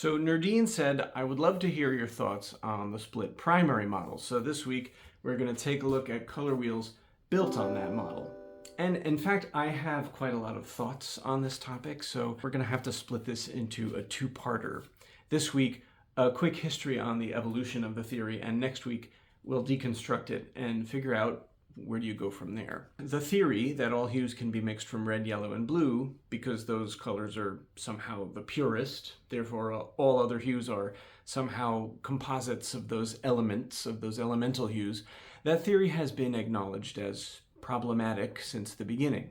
So Nerdine said, I would love to hear your thoughts on the split primary model. So this week, we're going to take a look at color wheels built on that model. And in fact, I have quite a lot of thoughts on this topic, so we're going to have to split this into a two-parter. This week, a quick history on the evolution of the theory, and next week, we'll deconstruct it and figure out where do you go from there. The theory that all hues can be mixed from red, yellow, and blue, because those colors are somehow the purest, therefore all other hues are somehow composites of those elements, of those elemental hues, that theory has been acknowledged as problematic since the beginning.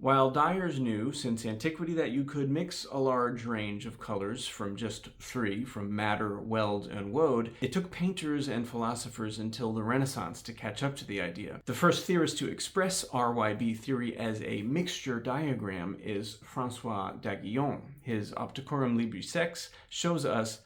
While dyers knew since antiquity that you could mix a large range of colors from just three, from madder, weld, and woad, it took painters and philosophers until the Renaissance to catch up to the idea. The first theorist to express RYB theory as a mixture diagram is François d'Aiguillon. His Opticorum Libri Sex shows us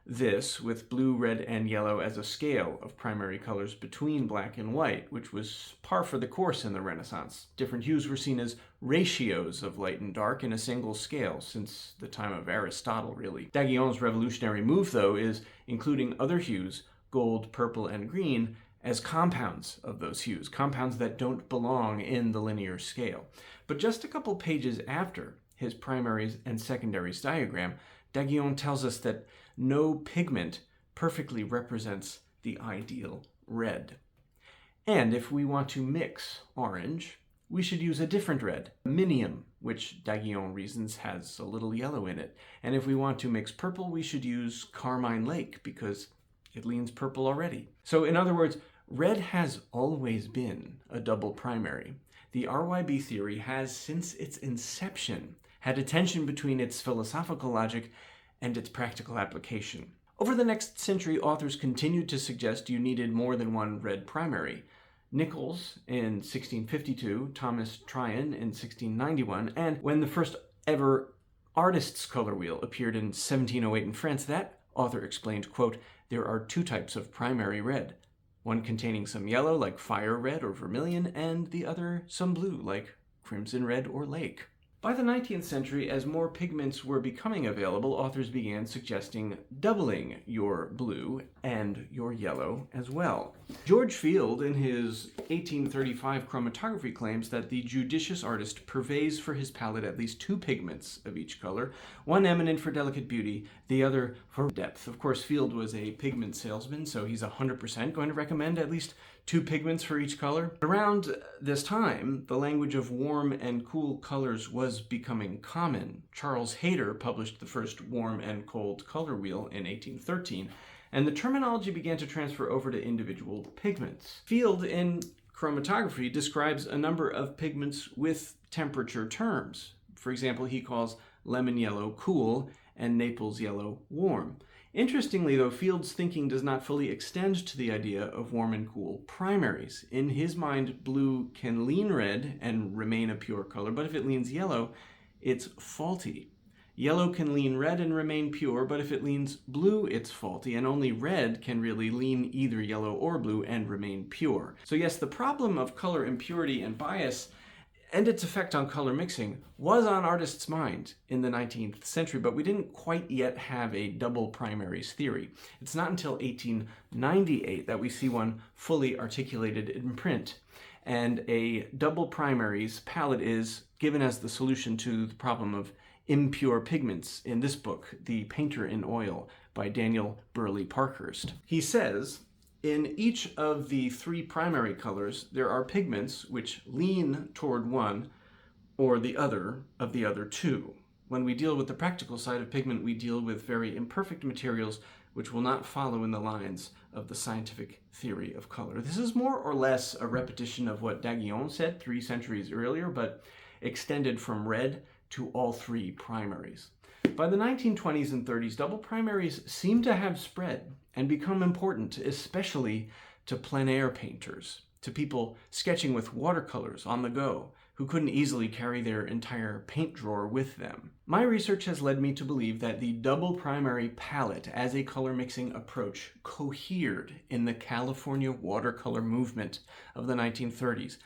this with blue, red, and yellow as a scale of primary colors between black and white, which was par for the course in the Renaissance. Different hues were seen as ratios of light and dark in a single scale, since the time of Aristotle, really. D'Aiguillon's revolutionary move, though, is including other hues, gold, purple, and green, as compounds of those hues, compounds that don't belong in the linear scale. But just a couple pages after his primaries and secondaries diagram, d'Aiguillon tells us that no pigment perfectly represents the ideal red. And if we want to mix orange, we should use a different red, minium, which d'Aiguillon reasons has a little yellow in it. And if we want to mix purple, we should use carmine lake because it leans purple already. So in other words, red has always been a double primary. The RYB theory has, since its inception, had a tension between its philosophical logic and its practical application. Over the next century, authors continued to suggest you needed more than one red primary. Nichols in 1652, Thomas Tryon in 1691, and when the first ever artist's color wheel appeared in 1708 in France, that author explained, quote, there are two types of primary red, one containing some yellow like fire red or vermilion, and the other some blue like crimson red or lake. By the 19th century, as more pigments were becoming available, authors began suggesting doubling your blue and your yellow as well. George Field, in his 1835 chromatography, claims that the judicious artist purveys for his palette at least two pigments of each color, one eminent for delicate beauty, the other for depth. Of course, Field was a pigment salesman, so he's 100% going to recommend at least two pigments for each color. Around this time, the language of warm and cool colors was becoming common. Charles Hayter published the first warm and cold color wheel in 1813, and the terminology began to transfer over to individual pigments. Field, in chromatography, describes a number of pigments with temperature terms. For example, he calls lemon yellow cool and Naples yellow warm. Interestingly, though, Field's thinking does not fully extend to the idea of warm and cool primaries. In his mind, blue can lean red and remain a pure color, but if it leans yellow, it's faulty. Yellow can lean red and remain pure, but if it leans blue, it's faulty, and only red can really lean either yellow or blue and remain pure. So yes, the problem of color impurity and bias and its effect on color mixing was on artists' mind in the 19th century, but we didn't quite yet have a double primaries theory. It's not until 1898 that we see one fully articulated in print, and a double primaries palette is given as the solution to the problem of impure pigments in this book, The Painter in Oil, by Daniel Burley Parkhurst. He says, in each of the three primary colors, there are pigments which lean toward one or the other of the other two. When we deal with the practical side of pigment, we deal with very imperfect materials which will not follow in the lines of the scientific theory of color. This is more or less a repetition of what d'Aiguillon said 3 centuries earlier, but extended from red to all three primaries. By the 1920s and 30s, double primaries seem to have spread and become important, especially to plein air painters, to people sketching with watercolors on the go, who couldn't easily carry their entire paint drawer with them. My research has led me to believe that the double primary palette as a color mixing approach cohered in the California Watercolor Movement of the 1930s,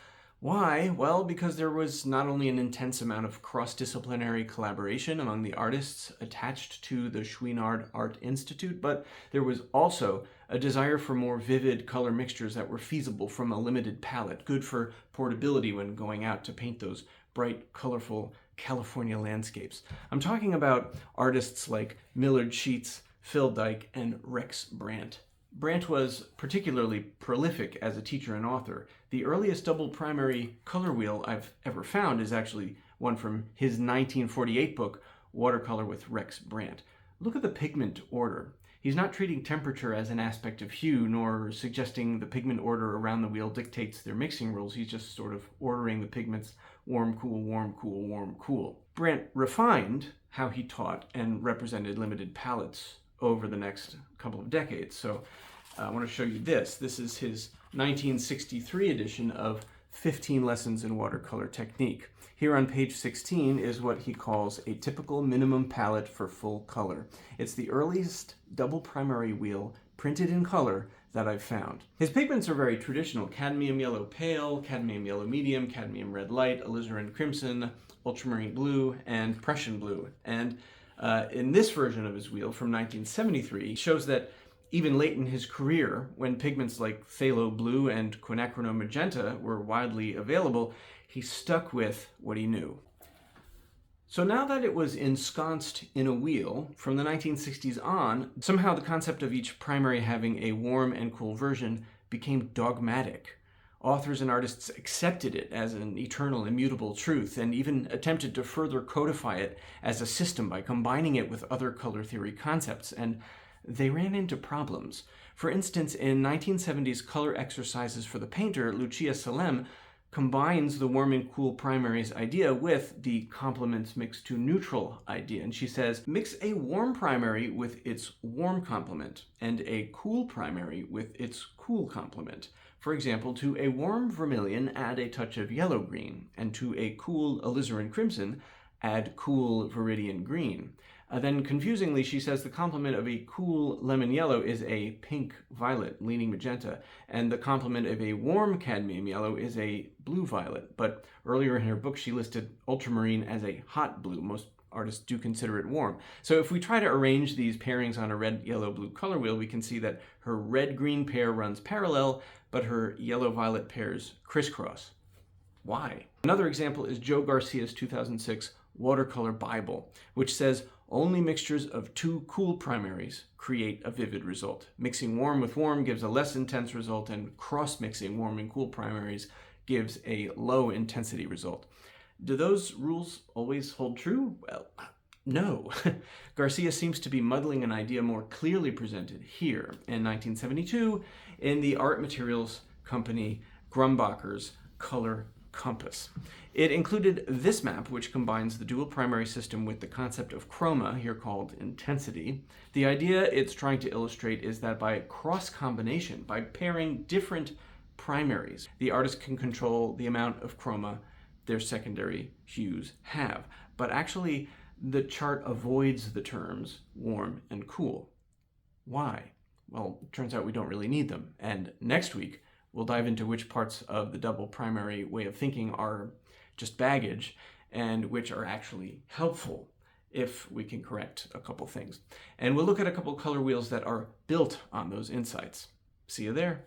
Why? Well, because there was not only an intense amount of cross-disciplinary collaboration among the artists attached to the Chouinard Art Institute, but there was also a desire for more vivid color mixtures that were feasible from a limited palette, good for portability when going out to paint those bright, colorful California landscapes. I'm talking about artists like Millard Sheets, Phil Dike, and Rex Brandt. Brandt was particularly prolific as a teacher and author. The earliest double primary color wheel I've ever found is actually one from his 1948 book, Watercolor with Rex Brandt. Look at the pigment order. He's not treating temperature as an aspect of hue, nor suggesting the pigment order around the wheel dictates their mixing rules. He's just sort of ordering the pigments warm, cool, warm, cool, warm, cool. Brandt refined how he taught and represented limited palettes over the next couple of decades. So I want to show you this. This is his 1963 edition of 15 Lessons in Watercolor Technique. Here on page 16 is what he calls a typical minimum palette for full color. It's the earliest double primary wheel printed in color that I've found. His pigments are very traditional: cadmium yellow pale, cadmium yellow medium, cadmium red light, alizarin crimson, ultramarine blue, and Prussian blue. And in this version of his wheel from 1973, shows that even late in his career, when pigments like phthalo blue and quinacridone magenta were widely available, he stuck with what he knew. So now that it was ensconced in a wheel, from the 1960s on, somehow the concept of each primary having a warm and cool version became dogmatic. Authors and artists accepted it as an eternal, immutable truth, and even attempted to further codify it as a system by combining it with other color theory concepts, and they ran into problems. For instance, in 1970s Color Exercises for the Painter, Lucia Salem combines the warm and cool primaries idea with the complements mixed to neutral idea. And she says, mix a warm primary with its warm complement and a cool primary with its cool complement. For example, to a warm vermilion, add a touch of yellow-green, and to a cool alizarin crimson, add cool viridian green. Then, confusingly, she says the complement of a cool lemon yellow is a pink violet leaning magenta, and the complement of a warm cadmium yellow is a blue violet. But earlier in her book, she listed ultramarine as a hot blue. Most artists do consider it warm. So if we try to arrange these pairings on a red, yellow, blue color wheel, we can see that her red-green pair runs parallel, but her yellow-violet pairs crisscross. Why? Another example is Joe Garcia's 2006 Watercolor Bible, which says only mixtures of two cool primaries create a vivid result. Mixing warm with warm gives a less intense result, and cross-mixing warm and cool primaries gives a low-intensity result. Do those rules always hold true? Well, no. Garcia seems to be muddling an idea more clearly presented here in 1972 in the art materials company Grumbacher's Color Compass. It included this map, which combines the dual primary system with the concept of chroma, here called intensity. The idea it's trying to illustrate is that by cross combination, by pairing different primaries, the artist can control the amount of chroma their secondary hues have. But actually, the chart avoids the terms warm and cool. Why? Well, it turns out we don't really need them. And next week, we'll dive into which parts of the double primary way of thinking are just baggage and which are actually helpful if we can correct a couple things. And we'll look at a couple color wheels that are built on those insights. See you there.